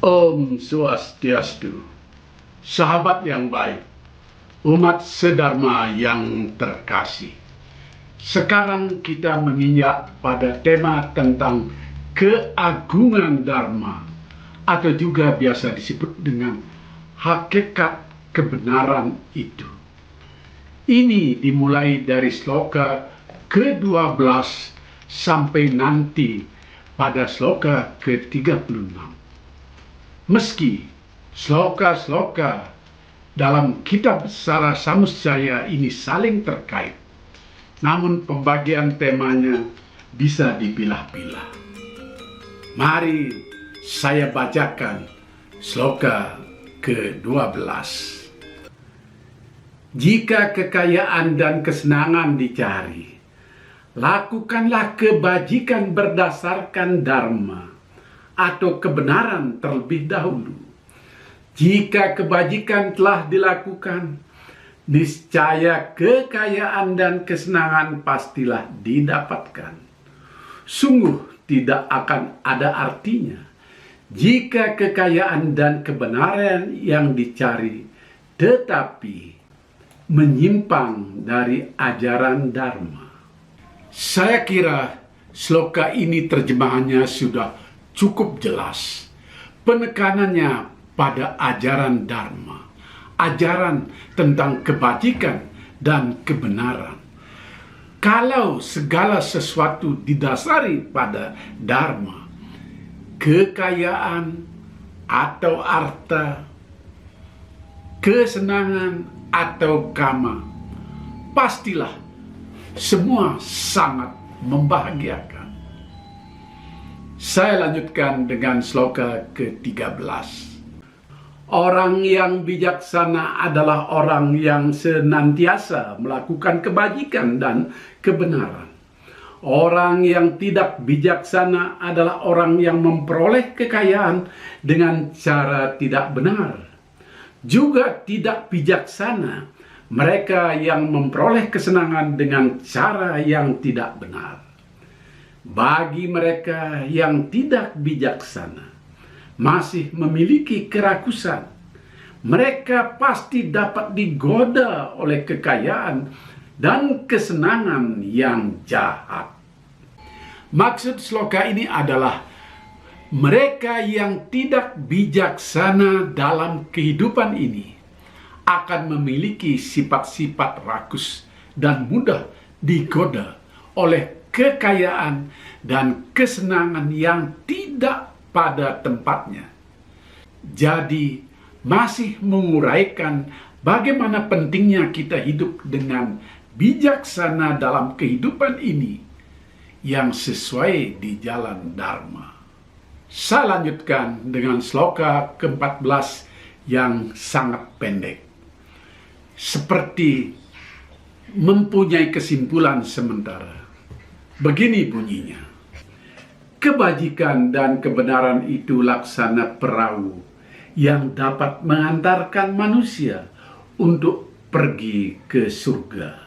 Om Swastiastu, sahabat yang baik, umat sedharma yang terkasih. Sekarang kita menginjak pada tema tentang keagungan Dharma, atau juga biasa disebut dengan hakikat kebenaran itu. Ini dimulai dari sloka ke-12 sampai nanti pada sloka ke-36. Meski sloka-sloka dalam kitab Sara Samusjaya ini saling terkait, namun pembagian temanya bisa dipilah-pilah. Mari saya bacakan sloka ke-12. Jika kekayaan dan kesenangan dicari, lakukanlah kebajikan berdasarkan dharma atau kebenaran terlebih dahulu. Jika kebajikan telah dilakukan, niscaya kekayaan dan kesenangan pastilah didapatkan. Sungguh tidak akan ada artinya jika kekayaan dan kebenaran yang dicari tetapi menyimpang dari ajaran Dharma. Saya kira sloka ini terjemahannya sudah cukup jelas. Penekanannya pada ajaran Dharma, ajaran tentang kebajikan dan kebenaran. Kalau segala sesuatu didasari pada Dharma, kekayaan atau harta, kesenangan atau kama, pastilah semua sangat membahagiakan. Saya lanjutkan dengan sloka ke-13. Orang yang bijaksana adalah orang yang senantiasa melakukan kebajikan dan kebenaran. Orang yang tidak bijaksana adalah orang yang memperoleh kekayaan dengan cara tidak benar. Juga tidak bijaksana mereka yang memperoleh kesenangan dengan cara yang tidak benar. Bagi mereka yang tidak bijaksana, masih memiliki kerakusan, mereka pasti dapat digoda oleh kekayaan dan kesenangan yang jahat. Maksud sloka ini adalah mereka yang tidak bijaksana dalam kehidupan ini akan memiliki sifat-sifat rakus dan mudah digoda oleh kekayaan dan kesenangan yang tidak pada tempatnya. Jadi masih menguraikan bagaimana pentingnya kita hidup dengan bijaksana dalam kehidupan ini yang sesuai di jalan Dharma. Saya lanjutkan dengan sloka ke-14 yang sangat pendek. Seperti mempunyai kesimpulan sementara. Begini bunyinya. Kebajikan dan kebenaran itu laksana perahu yang dapat mengantarkan manusia untuk pergi ke surga.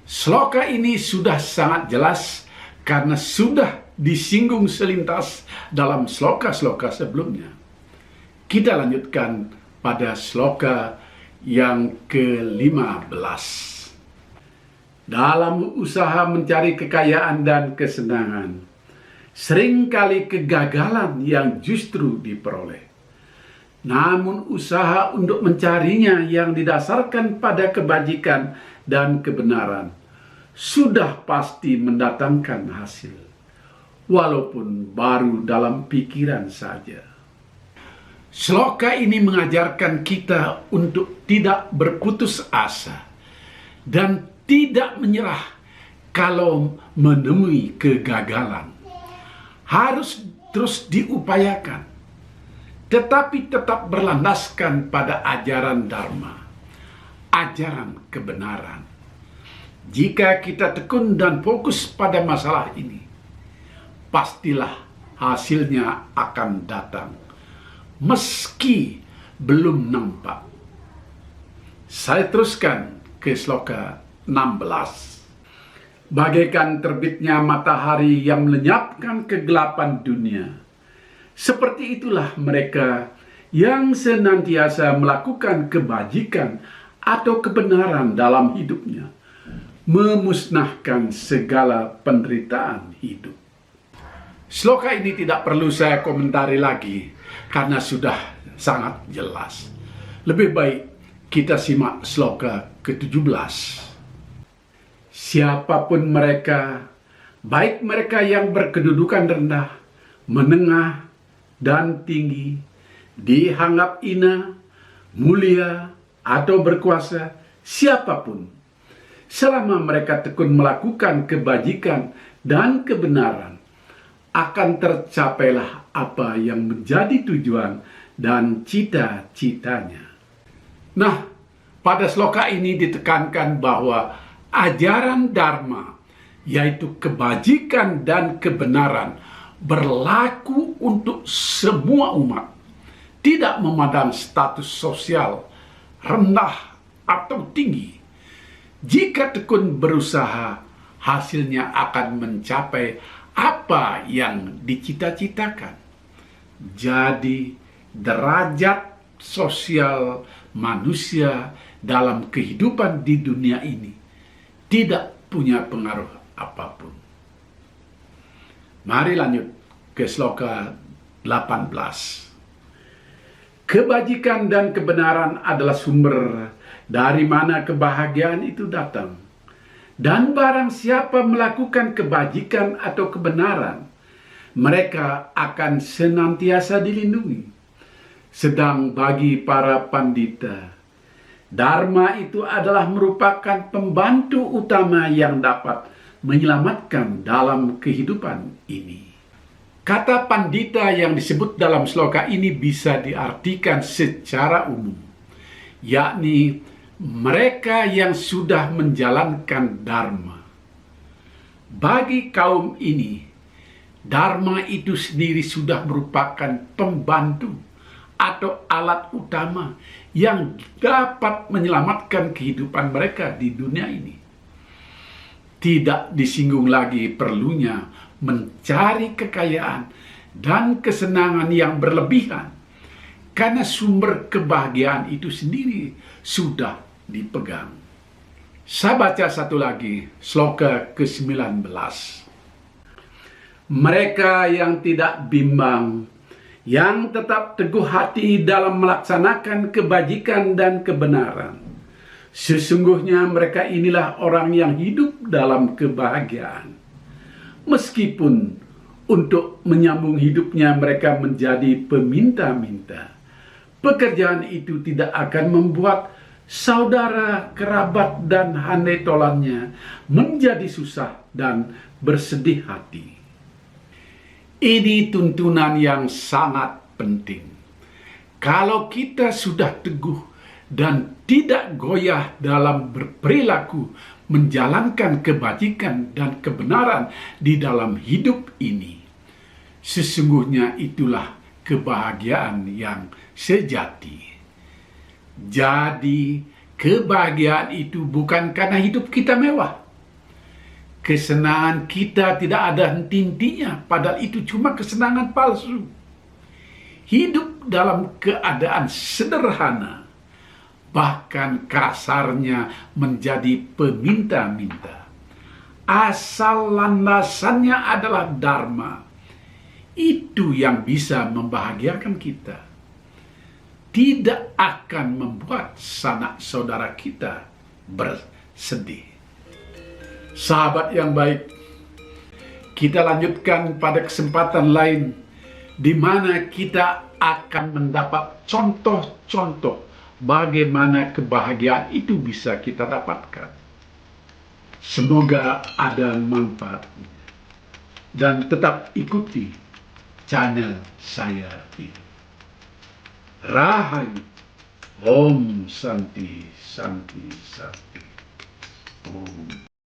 Sloka ini sudah sangat jelas karena sudah disinggung selintas dalam sloka-sloka sebelumnya. Kita lanjutkan pada sloka yang ke-15. Dalam usaha mencari kekayaan dan kesenangan, seringkali kegagalan yang justru diperoleh. Namun usaha untuk mencarinya yang didasarkan pada kebajikan dan kebenaran sudah pasti mendatangkan hasil, walaupun baru dalam pikiran saja. Sloka ini mengajarkan kita untuk tidak berputus asa dan tidak menyerah kalau menemui kegagalan. Harus terus diupayakan, tetapi tetap berlandaskan pada ajaran Dharma, ajaran kebenaran. Jika kita tekun dan fokus pada masalah ini, pastilah hasilnya akan datang, meski belum nampak. Saya teruskan ke sloka 16. Bagaikan terbitnya matahari yang melenyapkan kegelapan dunia, Seperti itulah mereka yang senantiasa melakukan kebajikan atau kebenaran dalam hidupnya, memusnahkan segala penderitaan hidup. Sloka ini tidak perlu saya komentari lagi karena sudah sangat jelas. Lebih baik kita simak sloka ke-17. Siapapun mereka, baik mereka yang berkedudukan rendah, menengah, dan tinggi, dianggap hina, mulia, atau berkuasa, siapapun, selama mereka tekun melakukan kebajikan dan kebenaran, akan tercapailah apa yang menjadi tujuan dan cita-citanya. Nah, pada sloka ini ditekankan bahwa ajaran Dharma, yaitu kebajikan dan kebenaran, berlaku untuk semua umat, tidak memandang status sosial, rendah atau tinggi. Jika tekun berusaha, hasilnya akan mencapai apa yang dicita-citakan. Jadi, derajat sosial manusia dalam kehidupan di dunia ini tidak punya pengaruh apapun. Mari lanjut ke sloka 18. Kebajikan dan kebenaran adalah sumber dari mana kebahagiaan itu datang. Dan barang siapa melakukan kebajikan atau kebenaran, mereka akan senantiasa dilindungi. Sedang bagi para pandita, Dharma itu adalah merupakan pembantu utama yang dapat menyelamatkan dalam kehidupan ini. Kata pandita yang disebut dalam sloka ini bisa diartikan secara umum, yakni mereka yang sudah menjalankan Dharma. Bagi kaum ini, Dharma itu sendiri sudah merupakan pembantu atau alat utama yang dapat menyelamatkan kehidupan mereka di dunia ini. Tidak disinggung lagi perlunya mencari kekayaan dan kesenangan yang berlebihan, karena sumber kebahagiaan itu sendiri sudah dipegang. Saya baca satu lagi, sloka ke-19. Mereka yang tidak bimbang, yang tetap teguh hati dalam melaksanakan kebajikan dan kebenaran, sesungguhnya mereka inilah orang yang hidup dalam kebahagiaan. Meskipun untuk menyambung hidupnya mereka menjadi peminta-minta, pekerjaan itu tidak akan membuat saudara, kerabat, dan handai tolannya menjadi susah dan bersedih hati. Ini tuntunan yang sangat penting. Kalau kita sudah teguh dan tidak goyah dalam berperilaku menjalankan kebajikan dan kebenaran di dalam hidup ini, sesungguhnya itulah kebahagiaan yang sejati. Jadi, kebahagiaan itu bukan karena hidup kita mewah. Kesenangan kita tidak ada henti-hentinya, padahal itu cuma kesenangan palsu. Hidup dalam keadaan sederhana, bahkan kasarnya menjadi peminta-minta. Asal landasannya adalah Dharma. Itu yang bisa membahagiakan kita. Tidak akan membuat sanak saudara kita bersedih. Sahabat yang baik, kita lanjutkan pada kesempatan lain di mana kita akan mendapat contoh-contoh bagaimana kebahagiaan itu bisa kita dapatkan. Semoga ada manfaatnya. Dan tetap ikuti channel saya ini. Rahayu. Om Santi Santi Santi. Om.